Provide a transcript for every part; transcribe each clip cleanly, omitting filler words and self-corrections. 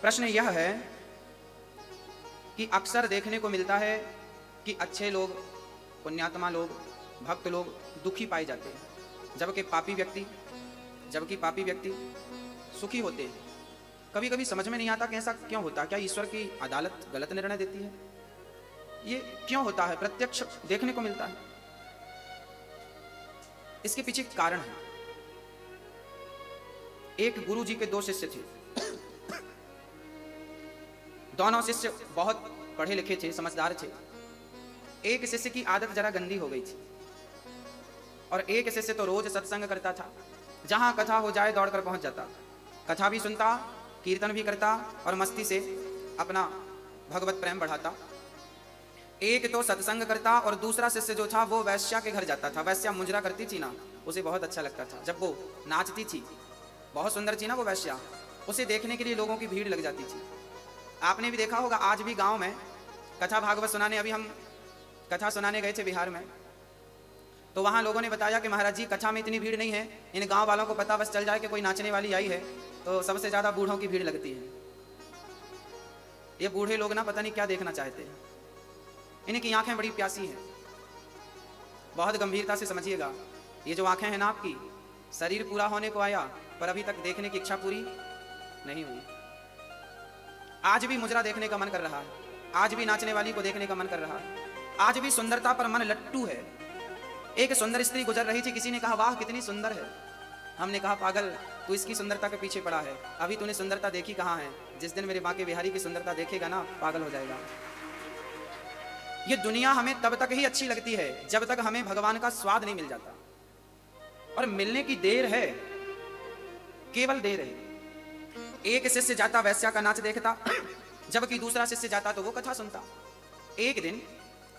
प्रश्न यह है कि अक्सर देखने को मिलता है कि अच्छे लोग, पुण्यात्मा लोग, भक्त लोग दुखी पाए जाते हैं, जबकि पापी व्यक्ति सुखी होते हैं। कभी कभी समझ में नहीं आता कि ऐसा क्यों होता है। क्या ईश्वर की अदालत गलत निर्णय देती है? ये क्यों होता है? प्रत्यक्ष देखने को मिलता है। इसके पीछे कारण है। एक गुरु जी के 2 शिष्य थे। दोनों शिष्य बहुत पढ़े लिखे थे, समझदार थे। एक शिष्य की आदत जरा गंदी हो गई थी और एक शिष्य तो रोज सत्संग करता था। जहां कथा हो जाए दौड़कर पहुंच जाता, कथा भी सुनता, कीर्तन भी करता और मस्ती से अपना भगवत प्रेम बढ़ाता। एक तो सत्संग करता और दूसरा शिष्य जो था वो वैश्या के घर जाता था। वैश्या मुजरा करती थी ना, उसे बहुत अच्छा लगता था। जब वो नाचती थी, बहुत सुंदर थी ना वो वैश्या, उसे देखने के लिए लोगों की भीड़ लग जाती थी। आपने भी देखा होगा, आज भी गांव में कथा भागवत सुनाने, अभी हम कथा सुनाने गए थे बिहार में, तो वहां लोगों ने बताया कि महाराज जी कथा में इतनी भीड़ नहीं है, इन गांव वालों को पता बस चल जाए कि कोई नाचने वाली आई है तो सबसे ज्यादा बूढ़ों की भीड़ लगती है। ये बूढ़े लोग ना पता नहीं क्या देखना चाहते हैं, इनकी आंखें बड़ी प्यासी हैं। बहुत गंभीरता से समझिएगा, ये जो आंखें हैं ना आपकी, शरीर पूरा होने को आया पर अभी तक देखने की इच्छा पूरी नहीं हुई। आज भी मुजरा देखने का मन कर रहा है, आज भी नाचने वाली को देखने का मन कर रहा है, आज भी सुंदरता पर मन लट्टू है। एक सुंदर स्त्री गुजर रही थी, किसी ने कहा वाह कितनी सुंदर है। हमने कहा पागल, तू इसकी सुंदरता के पीछे पड़ा है, अभी तूने सुंदरता देखी कहाँ है? जिस दिन मेरे बांके बिहारी की सुंदरता देखेगा ना, पागल हो जाएगा। ये दुनिया हमें तब तक ही अच्छी लगती है जब तक हमें भगवान का स्वाद नहीं मिल जाता, और मिलने की देर है, केवल देर है। एक शिष्य जाता वैश्या का नाच देखता, जबकि दूसरा शिष्य जाता तो वो कथा सुनता। एक दिन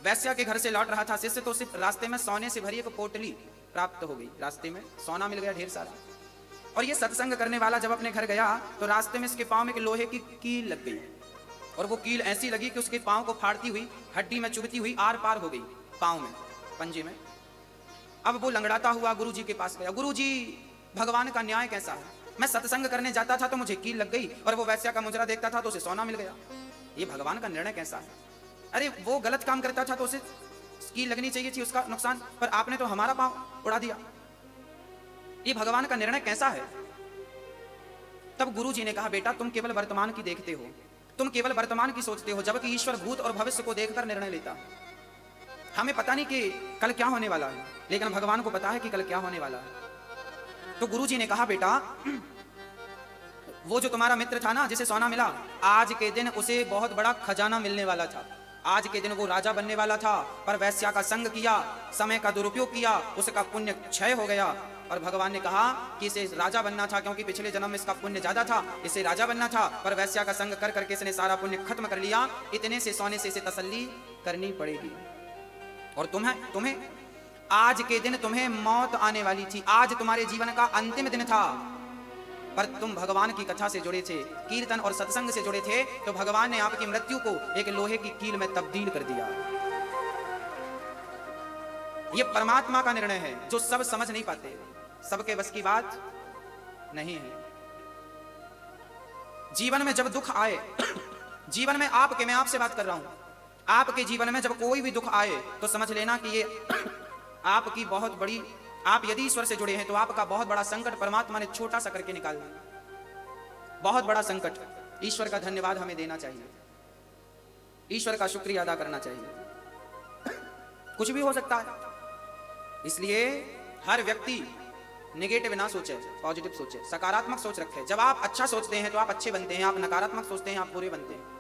वैश्या के घर से लौट रहा था शिष्य, तो सिर्फ रास्ते में सोने से भरी एक पोटली प्राप्त हो गई। रास्ते में सोना मिल गया ढेर सारा। और ये सत्संग करने वाला जब अपने घर गया तो रास्ते में इसके पांव में एक लोहे की कील लग गई, और वो कील ऐसी लगी कि उसके पांव को फाड़ती हुई, हड्डी में चुभती हुई आर पार हो गई पांव में, पंजे में। अब वो लंगड़ाता हुआ गुरु जी के पास गया। गुरु जी, भगवान का न्याय कैसा है? मैं सत्संग करने जाता था तो मुझे कील लग गई, और वो वैश्या का मुजरा देखता था तो उसे सोना मिल गया। ये भगवान का निर्णय कैसा है? अरे वो गलत काम करता था तो उसे कील लगनी चाहिए थी, उसका नुकसान, पर आपने तो हमारा पांव उड़ा दिया। ये भगवान का निर्णय कैसा है? तब गुरु जी ने कहा, बेटा तुम केवल वर्तमान की देखते हो, तुम केवल वर्तमान की सोचते हो, जबकि ईश्वर भूत और भविष्य को देखकर निर्णय लेता। हमें पता नहीं कि कल क्या होने वाला है, लेकिन भगवान को पता है कि कल क्या होने वाला है। तो गुरु जी ने कहा, बेटा वो जो तुम्हारा मित्र था ना जिसे सोना मिला, आज के दिन उसे बहुत बड़ा खजाना मिलने वाला था। आज के दिन वो राजा बनने वाला था, पर वैश्या का संग किया, समय का दुरुपयोग किया, उसका पुण्य क्षय हो गया। और भगवान ने कहा कि इसे राजा बनना था, क्योंकि पिछले जन्म में इसका पुण्य ज्यादा था, इसे राजा बनना था, पर वैश्या का संग कर करके इसने सारा पुण्य खत्म कर लिया। इतने से सोने से इसे तसल्ली करनी पड़ेगी। और तुम्हें आज के दिन तुम्हें मौत आने वाली थी, आज तुम्हारे जीवन का अंतिम दिन था, पर तुम भगवान की कथा से जुड़े थे, कीर्तन और सत्संग से जुड़े थे, तो भगवान ने आपकी मृत्यु को एक लोहे की कील में तब्दील कर दिया। यह परमात्मा का निर्णय है जो सब समझ नहीं पाते, सबके बस की बात नहीं है। जीवन में जब दुख आए, जीवन में मैं आपसे बात कर रहा हूं, आपके जीवन में जब कोई भी दुख आए तो समझ लेना कि ये आपकी बहुत बड़ी, आप यदि ईश्वर से जुड़े हैं तो आपका बहुत बड़ा संकट परमात्मा ने छोटा सा करके निकाल दिया। बहुत बड़ा संकट। ईश्वर का धन्यवाद हमें देना चाहिए, ईश्वर का शुक्रिया अदा करना चाहिए। कुछ भी हो सकता है, इसलिए हर व्यक्ति नेगेटिव ना सोचे, पॉजिटिव सोचे, सकारात्मक सोच रखे। जब आप अच्छा सोचते हैं तो आप अच्छे बनते हैं, आप नकारात्मक सोचते हैं आप बुरे बनते हैं।